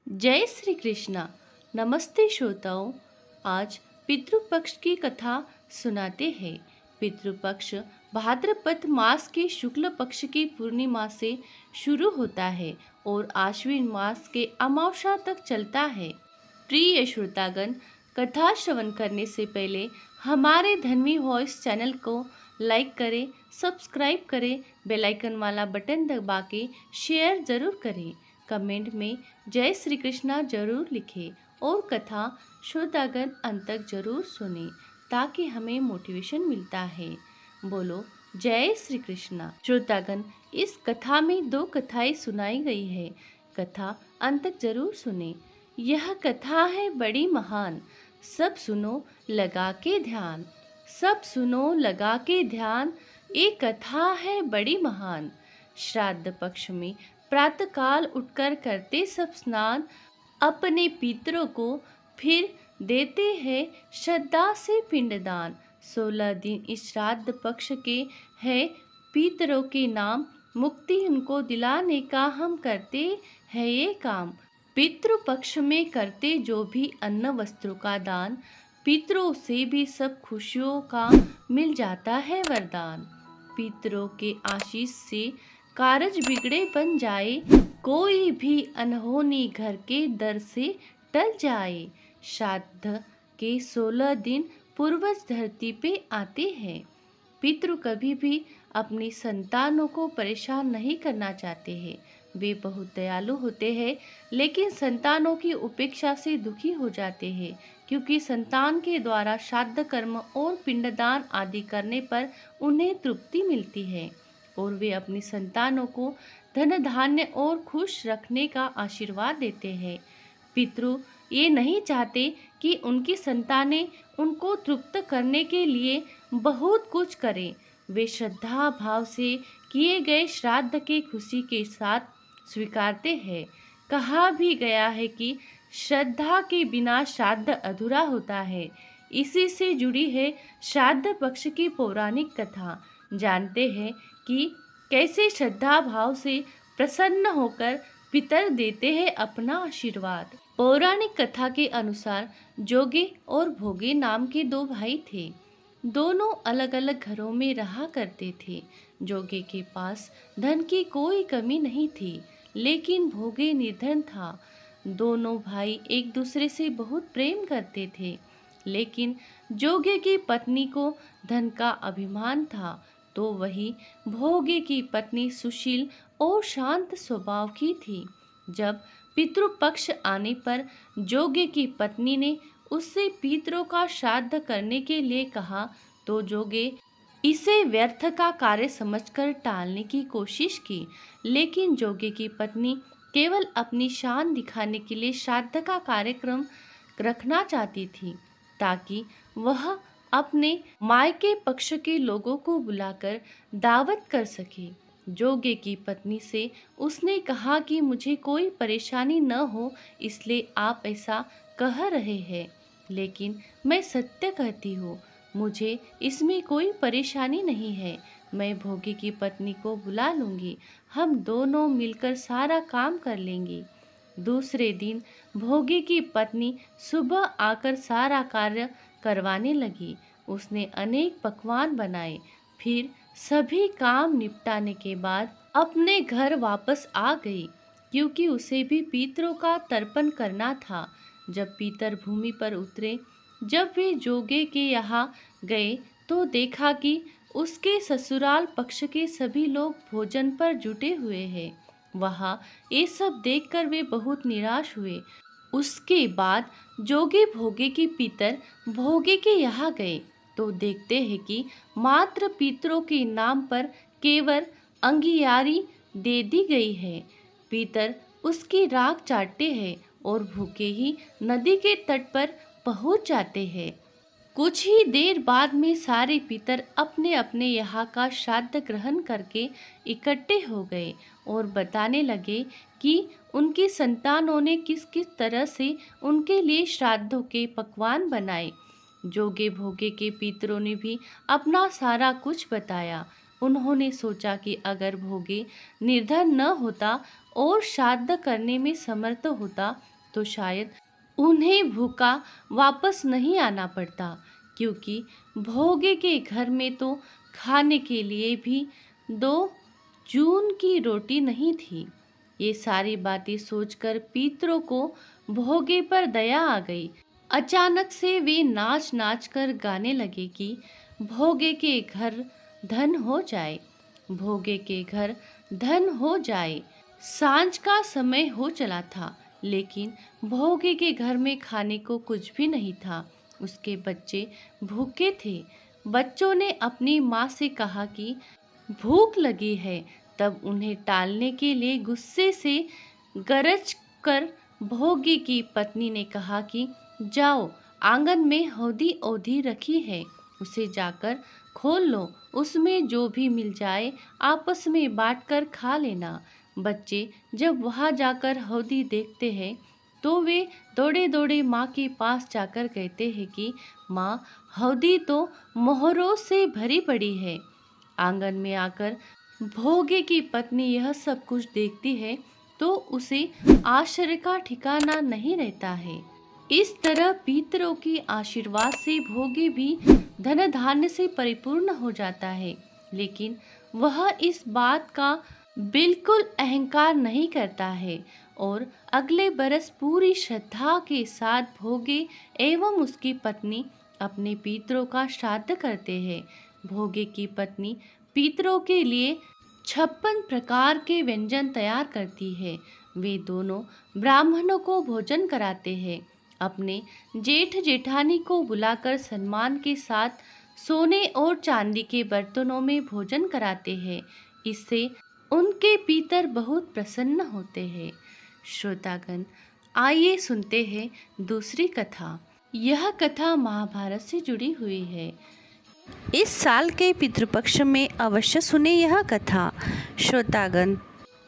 जय श्री कृष्णा। नमस्ते श्रोताओं। आज पितृपक्ष की कथा सुनाते हैं। पितृपक्ष भाद्रपद मास के शुक्ल पक्ष की पूर्णिमा से शुरू होता है और आश्विन मास के अमावस्या तक चलता है। प्रिय श्रोतागण, कथा श्रवण करने से पहले हमारे धन्वी वॉइस चैनल को लाइक करें, सब्सक्राइब करें, बेल आइकन वाला बटन दबा के शेयर ज़रूर करें। कमेंट में जय श्री कृष्णा जरूर लिखें और कथा श्रोतागण अंत तक जरूर सुने ताकि हमें मोटिवेशन मिलता है। बोलो जय श्री कृष्णा। श्रोतागण, इस कथा में 2 कथाएं सुनाई गई है। कथा अंत तक जरूर सुने। यह कथा है बड़ी महान, सब सुनो लगा के ध्यान। सब सुनो लगा के ध्यान, एक कथा है बड़ी महान। श्राद्ध पक्ष में प्रातःकाल उठकर करते सब स्नान, अपने पितरों को फिर देते हैं श्रद्धा से पिंडदान। 16 दिन इस श्राद्ध पक्ष के है पितरों के नाम, मुक्ति उनको दिलाने का हम करते हैं ये काम। पितृपक्ष में करते जो भी अन्न वस्त्रों का दान, पितरों से भी सब खुशियों का मिल जाता है वरदान। पितरों के आशीष से कारज बिगड़े बन जाए, कोई भी अनहोनी घर के दर से टल जाए। श्राद्ध के 16 दिन पूर्वज धरती पे आते हैं। पितृ कभी भी अपनी संतानों को परेशान नहीं करना चाहते हैं। वे बहुत दयालु होते हैं, लेकिन संतानों की उपेक्षा से दुखी हो जाते हैं, क्योंकि संतान के द्वारा श्राद्ध कर्म और पिंडदान आदि करने पर उन्हें तृप्ति मिलती है और वे अपनी संतानों को धन धान्य और खुश रखने का आशीर्वाद देते हैं। पितृ ये नहीं चाहते कि उनकी संतानें उनको तृप्त करने के लिए बहुत कुछ करें। वे श्रद्धा भाव से किए गए श्राद्ध के खुशी के साथ स्वीकारते हैं। कहा भी गया है कि श्रद्धा के बिना श्राद्ध अधूरा होता है। इसी से जुड़ी है श्राद्ध पक्ष की पौराणिक कथा। जानते हैं कि कैसे श्रद्धा भाव से प्रसन्न होकर पितर देते हैं अपना आशीर्वाद। पौराणिक कथा के अनुसार जोगे और भोगे नाम के 2 भाई थे। दोनों अलग अलग घरों में रहा करते थे। जोगे के पास धन की कोई कमी नहीं थी, लेकिन भोगे निर्धन था। दोनों भाई एक दूसरे से बहुत प्रेम करते थे, लेकिन जोगे की पत्नी को धन का अभिमान था, तो वही भोगे की पत्नी सुशील और शांत स्वभाव की थी। जब पितृपक्ष आने पर जोगे की पत्नी ने उससे पितरों का श्राद्ध करने के लिए कहा, तो जोगे इसे व्यर्थ का कार्य समझकर टालने की कोशिश की। लेकिन जोगे की पत्नी केवल अपनी शान दिखाने के लिए श्राद्ध का कार्यक्रम रखना चाहती थी, ताकि वह अपने मायके पक्ष के लोगों को बुलाकर दावत कर सके। जोगे की पत्नी से उसने कहा कि मुझे कोई परेशानी न हो, इसलिए आप ऐसा कह रहे हैं, लेकिन मैं सत्य कहती हूँ, मुझे इसमें कोई परेशानी नहीं है। मैं भोगे की पत्नी को बुला लूँगी, हम दोनों मिलकर सारा काम कर लेंगे। दूसरे दिन भोगे की पत्नी सुबह आकर सारा कार्य करवाने लगी। उसने अनेक पकवान बनाए, फिर सभी काम निपटाने के बाद अपने घर वापस आ गई, क्योंकि उसे भी पितरों का तर्पण करना था। जब पितर भूमि पर उतरे, जब वे जोगे के यहाँ गए, तो देखा कि उसके ससुराल पक्ष के सभी लोग भोजन पर जुटे हुए हैं। वहाँ ये सब देखकर वे बहुत निराश हुए। उसके बाद जोगे भोगे के पितर भोगे के यहाँ गए, तो देखते हैं कि मात्र पितरों के नाम पर केवल अंगियारी दे दी गई है। पितर उसकी राख चाटते हैं और भूखे ही नदी के तट पर पहुंच जाते हैं। कुछ ही देर बाद में सारे पितर अपने अपने यहाँ का श्राद्ध ग्रहण करके इकट्ठे हो गए और बताने लगे कि उनकी संतानों ने किस किस तरह से उनके लिए श्राद्धों के पकवान बनाए। जोगे भोगे के पितरों ने भी अपना सारा कुछ बताया। उन्होंने सोचा कि अगर भोगे निर्धन न होता और श्राद्ध करने में समर्थ होता, तो शायद उन्हें भूखा वापस नहीं आना पड़ता, क्योंकि भोगे के घर में तो खाने के लिए भी 2 जून की रोटी नहीं थी। ये सारी बातें सोचकर पितरों को भोगे पर दया आ गई। अचानक से वे नाच नाच कर गाने लगे कि भोगे के घर धन हो जाए, भोगे के घर धन हो जाए। सांझ का समय हो चला था, लेकिन भोगे के घर में खाने को कुछ भी नहीं था। उसके बच्चे भूखे थे। बच्चों ने अपनी माँ से कहा कि भूख लगी है। तब उन्हें टालने के लिए गुस्से से गरज कर भोगी की पत्नी ने कहा कि जाओ, आंगन में हौदी औधी रखी है, उसे जाकर खोल लो, उसमें जो भी मिल जाए आपस में बांटकर खा लेना। बच्चे जब वहां जाकर हौदी देखते हैं तो वे दौड़े दौड़े माँ के पास जाकर कहते हैं कि माँ, हौदी तो मोहरों से भरी पड़ी है। आंगन में आकर भोगे की पत्नी यह सब कुछ देखती है तो उसे आश्चर्य का ठिकाना नहीं रहता है। इस तरह पितरों के आशीर्वाद से भोगे भी धन धान्य से परिपूर्ण हो जाता है, लेकिन वह इस बात का बिल्कुल अहंकार नहीं करता है और अगले बरस पूरी श्रद्धा के साथ भोगे एवं उसकी पत्नी अपने पितरों का श्राद्ध करते हैं। भोगे की पत्नी पितरों के लिए 56 प्रकार के व्यंजन तैयार करती है। वे दोनों ब्राह्मणों को भोजन कराते हैं। अपने जेठ जेठानी को बुलाकर सम्मान के साथ सोने और चांदी के बर्तनों में भोजन कराते हैं। इससे उनके पितर बहुत प्रसन्न होते हैं। श्रोतागण, आइए सुनते हैं दूसरी कथा। यह कथा महाभारत से जुड़ी हुई है। इस साल के पितृपक्ष में अवश्य सुने यह कथा। श्रोतागण,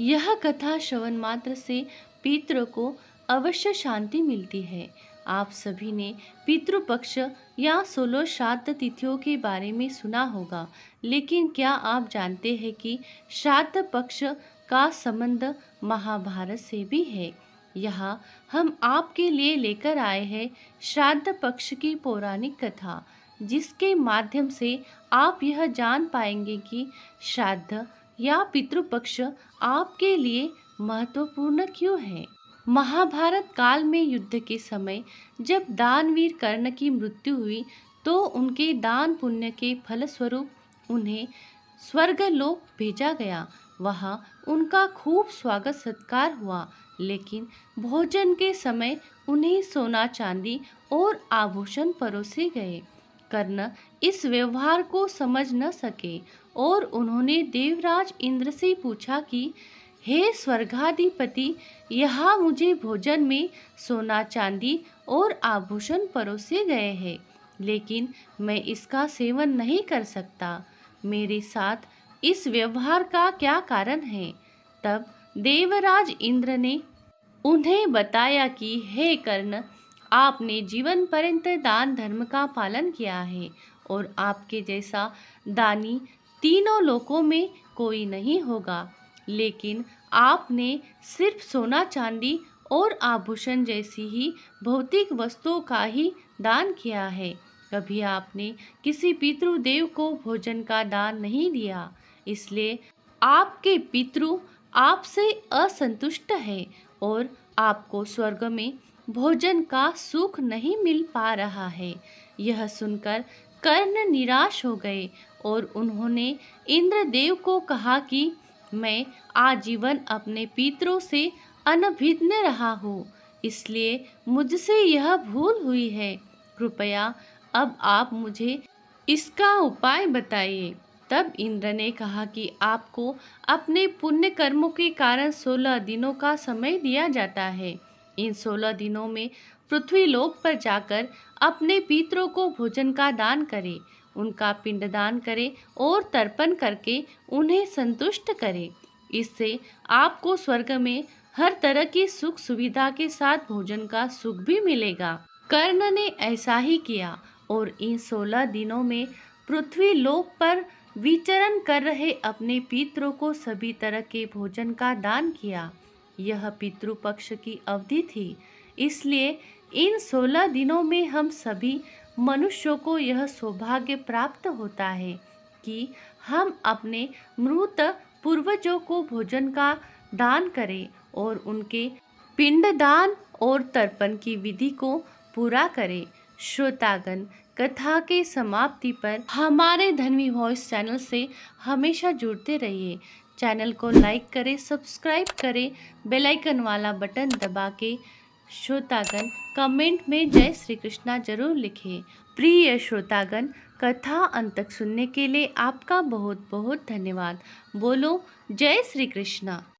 यह कथा श्रवण मात्र से पितरों को अवश्य शांति मिलती है। आप सभी ने पितृपक्ष या 16 श्राद्ध तिथियों के बारे में सुना होगा, लेकिन क्या आप जानते हैं कि श्राद्ध पक्ष का संबंध महाभारत से भी है? यहाँ हम आपके लिए लेकर आए हैं श्राद्ध पक्ष की पौराणिक कथा, जिसके माध्यम से आप यह जान पाएंगे कि श्राद्ध या पितृपक्ष आपके लिए महत्वपूर्ण क्यों है। महाभारत काल में युद्ध के समय जब दानवीर कर्ण की मृत्यु हुई तो उनके दान पुण्य के फलस्वरूप उन्हें स्वर्गलोक भेजा गया। वहां उनका खूब स्वागत सत्कार हुआ, लेकिन भोजन के समय उन्हें सोना चांदी और आभूषण परोसे गए। कर्ण इस व्यवहार को समझ न सके और उन्होंने देवराज इंद्र से पूछा कि हे स्वर्गाधिपति, यहाँ मुझे भोजन में सोना चांदी और आभूषण परोसे गए हैं, लेकिन मैं इसका सेवन नहीं कर सकता। मेरे साथ इस व्यवहार का क्या कारण है? तब देवराज इंद्र ने उन्हें बताया कि हे कर्ण, आपने जीवन पर्यंत दान धर्म का पालन किया है और आपके जैसा दानी तीनों लोकों में कोई नहीं होगा। लेकिन आपने सिर्फ सोना चांदी और आभूषण जैसी ही भौतिक वस्तुओं का ही दान किया है। कभी आपने किसी पितृदेव को भोजन का दान नहीं दिया, इसलिए आपके पितृ आपसे असंतुष्ट है और आपको स्वर्ग में भोजन का सुख नहीं मिल पा रहा है। यह सुनकर कर्ण निराश हो गए और उन्होंने इंद्रदेव को कहा कि मैं आजीवन अपने पितरों से अनभिज्ञ रहा हूँ, इसलिए मुझसे यह भूल हुई है। कृपया अब आप मुझे इसका उपाय बताइए। तब इंद्र ने कहा कि आपको अपने पुण्य कर्मों के कारण 16 दिनों का समय दिया जाता है। इन 16 दिनों में पृथ्वी लोक पर जाकर अपने पितरों को भोजन का दान करें, उनका पिंडदान करें और तर्पण करके उन्हें संतुष्ट करें। इससे आपको स्वर्ग में हर तरह की सुख सुविधा के साथ भोजन का सुख भी मिलेगा। कर्ण ने ऐसा ही किया और इन 16 दिनों में पृथ्वी लोक पर विचरण कर रहे अपने पितरों को सभी तरह के भोजन का दान किया। यह पितृपक्ष की अवधि थी। इसलिए इन 16 दिनों में हम सभी मनुष्यों को यह सौभाग्य प्राप्त होता है कि हम अपने मृत पूर्वजों को भोजन का दान करें और उनके पिंडदान और तर्पण की विधि को पूरा करें। श्रोतागण, कथा के समाप्ति पर हमारे धन्वी वॉइस चैनल से हमेशा जुड़ते रहिए। चैनल को लाइक करें, सब्सक्राइब करें, बेल आइकन वाला बटन दबा के श्रोतागण कमेंट में जय श्री कृष्णा जरूर लिखें। प्रिय श्रोतागण, कथा अंत तक सुनने के लिए आपका बहुत बहुत धन्यवाद। बोलो जय श्री कृष्णा।